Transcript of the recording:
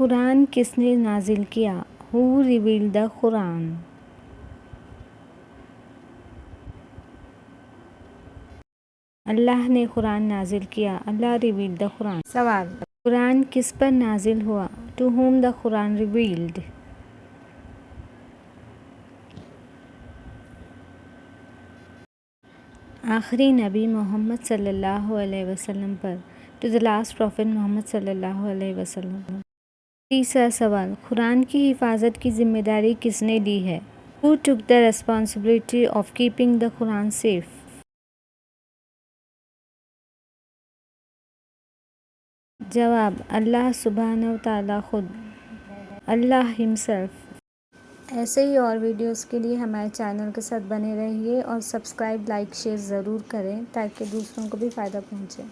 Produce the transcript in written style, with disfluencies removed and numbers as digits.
قرآن کس نے نازل کیا؟ Who revealed the Quran? اللہ نے قرآن نازل کیا. اللہ revealed the Quran. سوال: قرآن کس پر نازل ہوا؟ To whom the Quran revealed. آخری نبی محمد صلی اللہ علیہ وسلم پر. To the last prophet محمد صلی اللہ علیہ وسلم. تیسرا سوال: قرآن کی حفاظت کی ذمہ داری کس نے لی ہے؟ Who took the responsibility of keeping the Quran safe? جواب: اللہ سبحانہ وتعالی خود. اللہ himself. ایسے ہی اور ویڈیوز کے لیے ہمارے چینل کے ساتھ بنے رہیے اور سبسکرائب، لائک، شیئر ضرور کریں تاکہ دوسروں کو بھی فائدہ پہنچے.